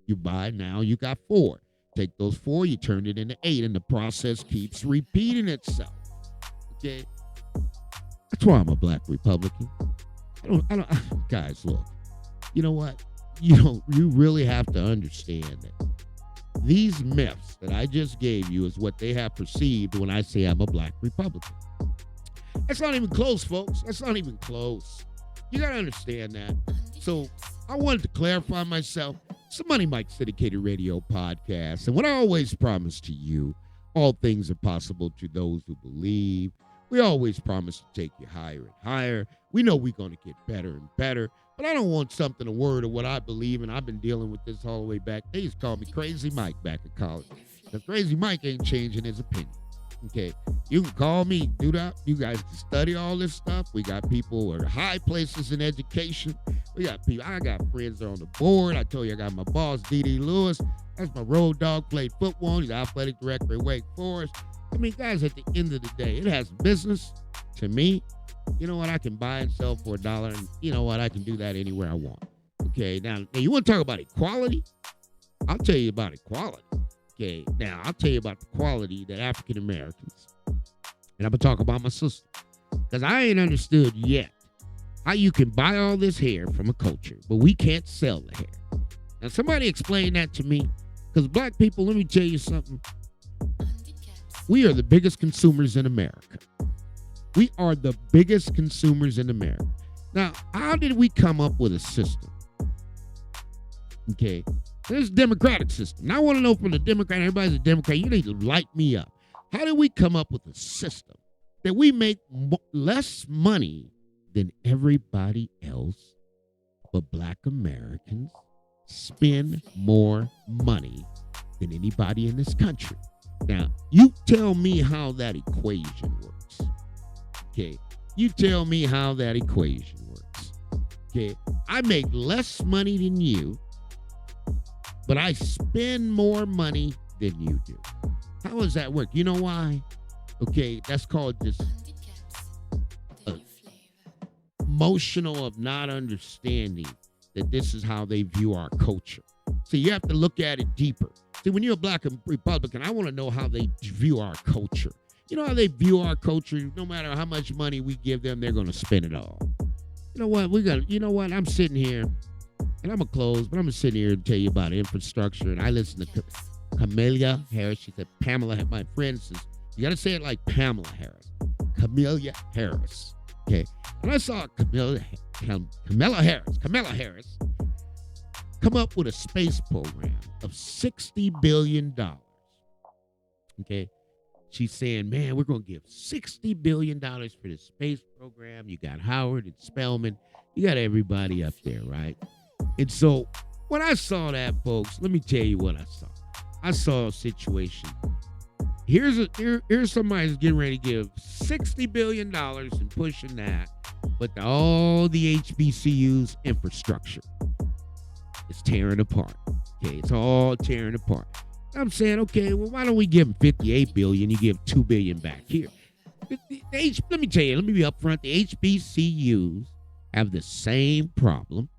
you buy, now you got 4. Take those 4, you turn it into 8, and the process keeps repeating itself. Okay? That's why I'm a Black Republican. I don't guys, look. You know what? You really have to understand that these myths that I just gave you is what they have perceived when I say I'm a Black Republican. That's not even close, folks. That's not even close. You got to understand that. So I wanted to clarify myself. It's the Money Mike Syndicated Radio podcast. And what I always promise to you, All things are possible to those who believe. We always promise to take you higher and higher. We know we're going to get better and better, but I don't want something, a word of what I believe, and I've been dealing with this all the way back. They used to call me Crazy Mike back in college. The Crazy Mike ain't changing his opinion. Okay, you can call me, do that. You guys can study all this stuff. We got people who are high places in education. We got people. I got friends that are on the board. I told you I got my boss, D.D. Lewis. That's my road dog. Played football. He's the athletic director at Wake Forest. I mean, guys, at the end of the day, it has business to me. You know what? I can buy and sell for $1, and you know what? I can do that anywhere I want. Okay, now you want to talk about equality? I'll tell you about equality. Okay, now I'll tell you about the quality that African Americans, and I'm gonna talk about my sister, because I ain't understood yet how you can buy all this hair from a culture, but we can't sell the hair. Now somebody explain that to me, because black people, let me tell you something. We are the biggest consumers in America. We are the biggest consumers in America. Now, how did we come up with a system? Okay. There's a democratic system. Now I want to know from the Democrat, everybody's a Democrat, you need to light me up. How did we come up with a system that we make less money than everybody else, but black Americans spend more money than anybody in this country? Now, you tell me how that equation works. Okay. You tell me how that equation works. Okay. I make less money than you, but I spend more money than you do. How does that work? You know why? Okay, that's called this emotional of not understanding that this is how they view our culture. So you have to look at it deeper. See, when you're a black Republican, I want to know how they view our culture. You know how they view our culture? No matter how much money we give them, they're going to spend it all. You know what? I'm sitting here. And I'm going to close, but I'm going to sit here and tell you about infrastructure. And I listen to Camellia Harris. She said, Pamela, my friend says, you got to say it like Pamela Harris. Camellia Harris. Okay. And I saw Camilla Harris come up with a space program of $60 billion. Okay. She's saying, man, we're going to give $60 billion for this space program. You got Howard and Spelman. You got everybody up there, right? And so when I saw that, folks, let me tell you what I saw. I saw a situation. Here's somebody who's getting ready to give $60 billion and pushing that, but all the HBCUs infrastructure is tearing apart. Okay, it's all tearing apart. I'm saying, okay, well, why don't we give them $58 billion? You give $2 billion back here. Let me tell you, let me be upfront. The HBCUs have the same problem.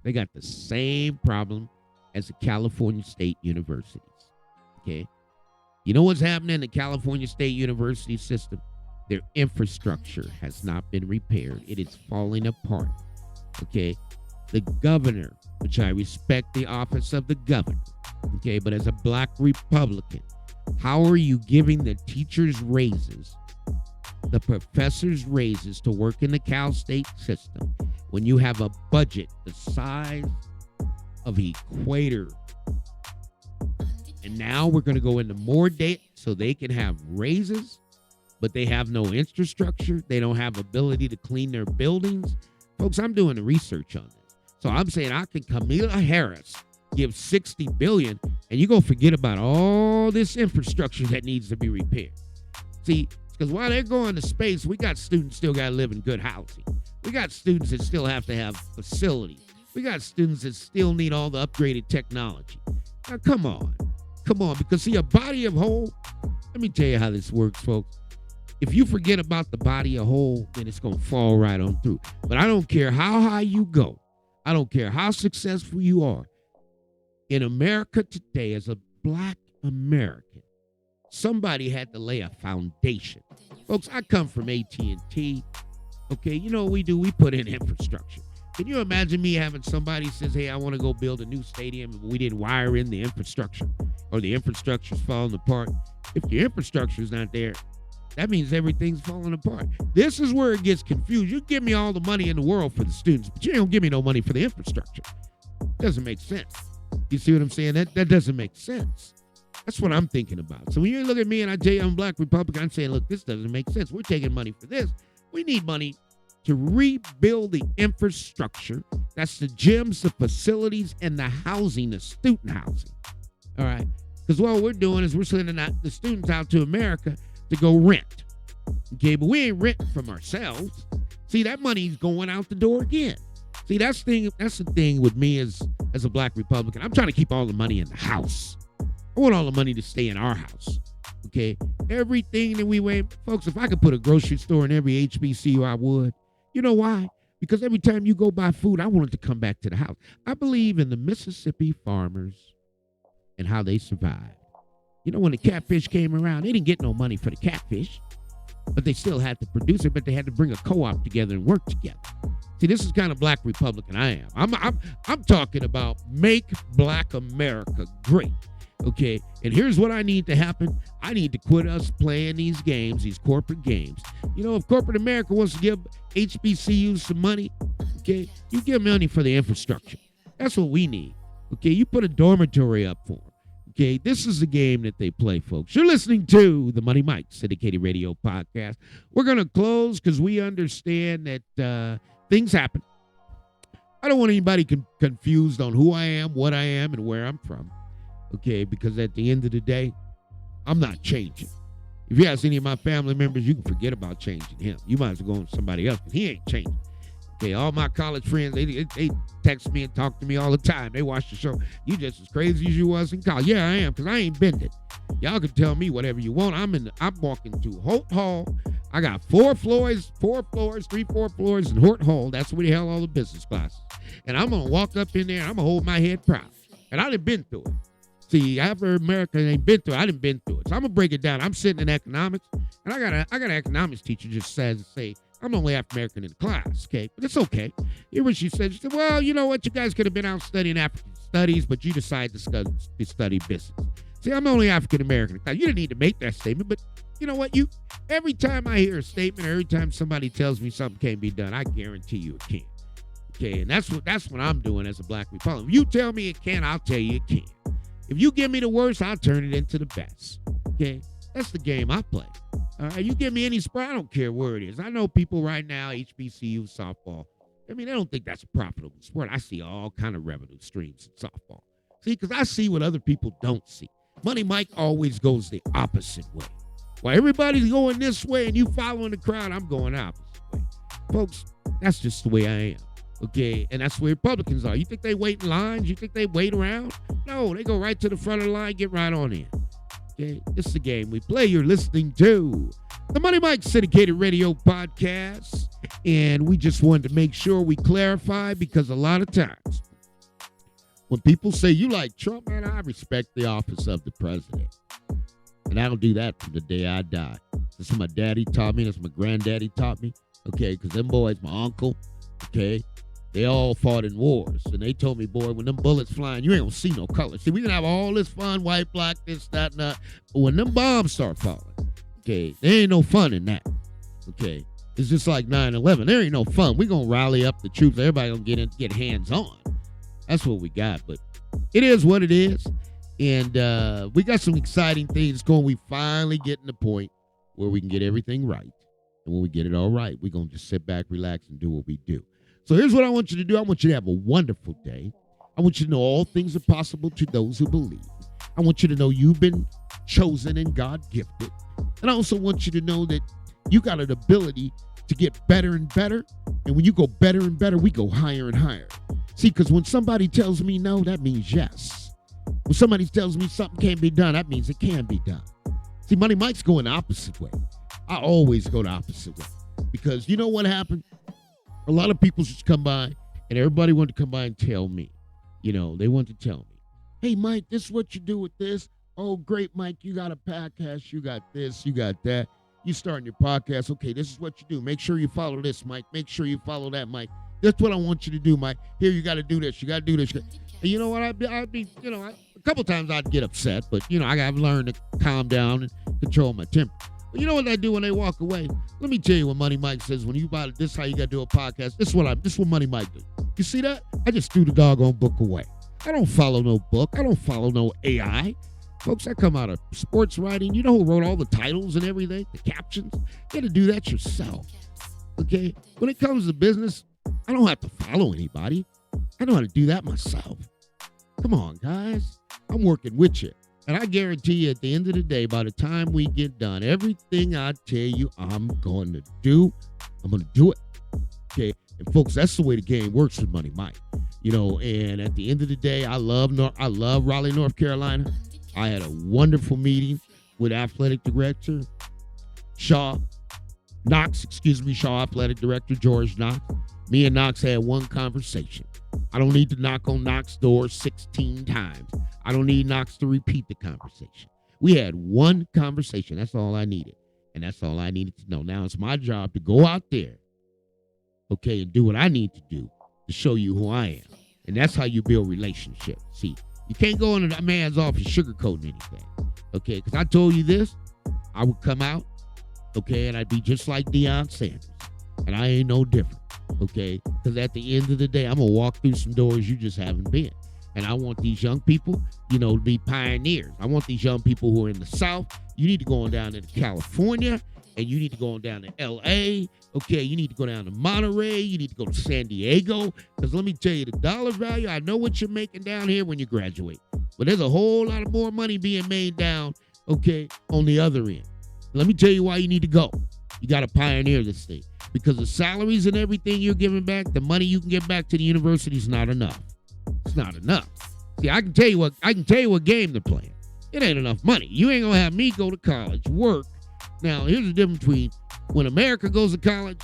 They got the same problem as the California State Universities. Okay. You know what's happening in the California State University system? Their infrastructure has not been repaired. It is falling apart. Okay. The governor, which I respect the office of the governor. Okay. But as a black Republican, how are you giving the teachers raises, the professors raises to work in the Cal State system when you have a budget the size of Equator? And now we're going to go into more debt so they can have raises, but they have no infrastructure. They don't have ability to clean their buildings. Folks, I'm doing the research on this. So I'm saying I can Camilla Harris give $60 billion and you're going to forget about all this infrastructure that needs to be repaired. See, because while they're going to space, we got students still got to live in good housing. We got students that still have to have facilities. We got students that still need all the upgraded technology. Now, come on, because see, a body of whole, let me tell you how this works, folks. If you forget about the body of whole, then it's going to fall right on through. But I don't care how high you go. I don't care how successful you are. In America today, as a black American, somebody had to lay a foundation. Folks, I come from AT&T. Okay, you know what we do? We put in infrastructure. Can you imagine me having somebody says, hey, I want to go build a new stadium, and we didn't wire in the infrastructure, or the infrastructure's falling apart? If the infrastructure's not there, that means everything's falling apart. This is where it gets confused. You give me all the money in the world for the students, but you don't give me no money for the infrastructure. Doesn't make sense. You see what I'm saying? That doesn't make sense. That's what I'm thinking about. So when you look at me and I tell you I'm a Black Republican, I'm saying, look, this doesn't make sense. We're taking money for this. We need money to rebuild the infrastructure. That's the gyms, the facilities, and the housing, the student housing. All right? Because what we're doing is we're sending out the students out to America to go rent. Okay, but we ain't renting from ourselves. See, that money's going out the door again. See, that's the thing with me as a Black Republican. I'm trying to keep all the money in the house. I want all the money to stay in our house. Okay? Everything that we weigh, folks, if I could put a grocery store in every HBCU, I would. You know why? Because every time you go buy food, I want it to come back to the house. I believe in the Mississippi farmers and how they survived. You know, when the catfish came around, they didn't get no money for the catfish, but they still had to produce it, but they had to bring a co-op together and work together. See, this is kind of Black Republican I am. I'm talking about make Black America great. Okay, and here's what I need to happen. I need to quit us playing these games, these corporate games. You know, if corporate America wants to give HBCUs some money, okay, you give money for the infrastructure. That's what we need. Okay, you put a dormitory up for them. Okay, this is the game that they play, folks. You're listening to the Money Mike Syndicated Radio Podcast. We're going to close because we understand that things happen. I don't want anybody confused on who I am, what I am, and where I'm from. Okay, because at the end of the day, I'm not changing. If you ask any of my family members, you can forget about changing him. You might as well go on somebody else because he ain't changing. Okay, all my college friends, they text me and talk to me all the time. They watch the show. You just as crazy as you was in college. Yeah, I am, because I ain't bending. Y'all can tell me whatever you want. I'm walking to Holt Hall. I got 4 floors, 4 floors in Holt Hall. That's where they held all the business classes. And I'm going to walk up in there and I'm going to hold my head proud. And I done been through it. See, after America ain't been through it, I done been through it. So I'm going to break it down. I'm sitting in economics, and I got an economics teacher just say, I'm only African-American in the class, okay? But it's okay. Here's what she said. She said, well, you know what? You guys could have been out studying African studies, but you decided to study business. See, I'm only African-American in the class. You didn't need to make that statement, but you know what? Every time I hear a statement, or every time somebody tells me something can't be done, I guarantee you it can. Okay, and that's what I'm doing as a Black Republican. If you tell me it can, I'll tell you it can. If you give me the worst, I'll turn it into the best. Okay? That's the game I play. All right? You give me any sport, I don't care where it is. I know people right now, HBCU softball, I mean, they don't think that's a profitable sport. I see all kind of revenue streams in softball. See, because I see what other people don't see. Money Mike always goes the opposite way. While everybody's going this way and you following the crowd, I'm going the opposite way. Folks, that's just the way I am. Okay, and that's where Republicans are. You think they wait in lines? You think they wait around? No, they go right to the front of the line, get right on in. Okay, this is the game we play. You're listening to the Money Mike Syndicated Radio Podcast, and we just wanted to make sure we clarify, because a lot of times when people say you like Trump, man, I respect the office of the president, and I don't do that from the day I die. That's what my daddy taught me. That's what my granddaddy taught me. Okay, because them boys, my uncle, okay, they all fought in wars. And they told me, boy, when them bullets flying, you ain't gonna see no color. See, we can have all this fun, white, black, this, that, and that. But when them bombs start falling, okay, there ain't no fun in that. Okay. It's just like 9/11. There ain't no fun. We gonna rally up the troops. Everybody gonna get hands on. That's what we got. But it is what it is. And we got some exciting things going. We finally getting the point where we can get everything right. And when we get it all right, we're gonna just sit back, relax, and do what we do. So here's what I want you to do. I want you to have a wonderful day. I want you to know all things are possible to those who believe. I want you to know you've been chosen and God gifted. And I also want you to know that you got an ability to get better and better. And when you go better and better, we go higher and higher. See, because when somebody tells me no, that means yes. When somebody tells me something can't be done, that means it can be done. See, Money Mike's going the opposite way. I always go the opposite way. Because you know what happened? A lot of people just come by, and everybody wanted to come by and tell me. You know, they want to tell me, hey, Mike, this is what you do with this. Oh, great, Mike, you got a podcast. You got this, you got that. You starting your podcast. Okay, this is what you do. Make sure you follow this, Mike. Make sure you follow that, Mike. That's what I want you to do, Mike. Here, you got to do this. You got to do this. And you know what? I'd be, a couple times I'd get upset, but, I got to learn to calm down and control my temper. But you know what I do when they walk away? Let me tell you what Money Mike says. When you buy this is how you got to do a podcast. This is what Money Mike do. You see that? I just threw the doggone book away. I don't follow no book. I don't follow no AI. Folks, that come out of sports writing. You know who wrote all the titles and everything, the captions? You got to do that yourself. Okay? When it comes to business, I don't have to follow anybody. I know how to do that myself. Come on, guys. I'm working with you. And I guarantee you at the end of the day, by the time we get done, everything I tell you I'm going to do, I'm going to do it. Okay? And folks, that's the way the game works with Money Mike. And at the end of the day, I love Raleigh, North Carolina. I had a wonderful meeting with athletic director Shaw Athletic Director George Knox. Me and Knox had one conversation. I don't need to knock on Knox's door 16 times. I don't need Knox to repeat the conversation. We had one conversation. That's all I needed. And that's all I needed to know. Now it's my job to go out there, okay, and do what I need to do to show you who I am. And that's how you build relationships. See, you can't go into that man's office sugarcoating anything, okay? Because I told you this, I would come out, okay, and I'd be just like Deion Sanders. And I ain't no different, okay? Because at the end of the day, I'm going to walk through some doors you just haven't been. And I want these young people, to be pioneers. I want these young people who are in the South. You need to go on down into California, and you need to go on down to L.A., okay? You need to go down to Monterey. You need to go to San Diego. Because let me tell you, the dollar value, I know what you're making down here when you graduate. But there's a whole lot of more money being made down, okay, on the other end. Let me tell you why you need to go. You got to pioneer this thing. Because the salaries and everything you're giving back, the money you can get back to the university is not enough. It's not enough. See, I can tell you what game they're playing. It ain't enough money. You ain't gonna have me go to college, work. Now, here's the difference between when America goes to college,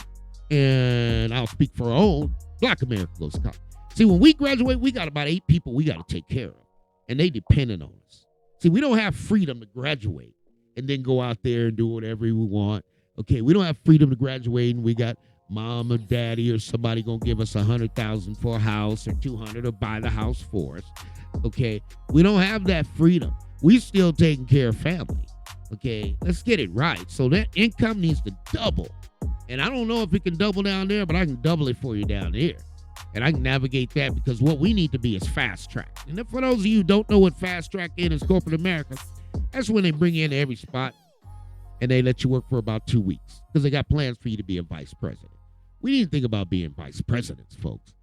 and I'll speak for our own, Black America goes to college. See, when we graduate, we got about 8 people we got to take care of, and they dependent on us. See, we don't have freedom to graduate and then go out there and do whatever we want. Okay, we don't have freedom to graduate, and we got mom or daddy or somebody gonna give us $100,000 for a house or $200,000 or buy the house for us. Okay, we don't have that freedom. We still taking care of family. Okay, let's get it right. So that income needs to double, and I don't know if it can double down there, but I can double it for you down here, and I can navigate that because what we need to be is fast track. And for those of you who don't know what fast track is corporate America, that's when they bring you into every spot and they let you work for about 2 weeks because they got plans for you to be a vice president. We need to think about being vice presidents, folks.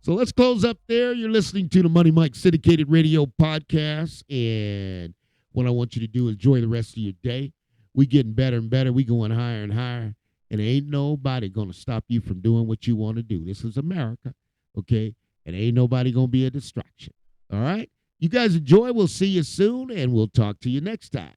So let's close up there. You're listening to the Money Mike Syndicated Radio Podcast, and what I want you to do is enjoy the rest of your day. We getting better and better. We going higher and higher, and ain't nobody going to stop you from doing what you want to do. This is America, okay? And ain't nobody going to be a distraction, all right? You guys enjoy. We'll see you soon, and we'll talk to you next time.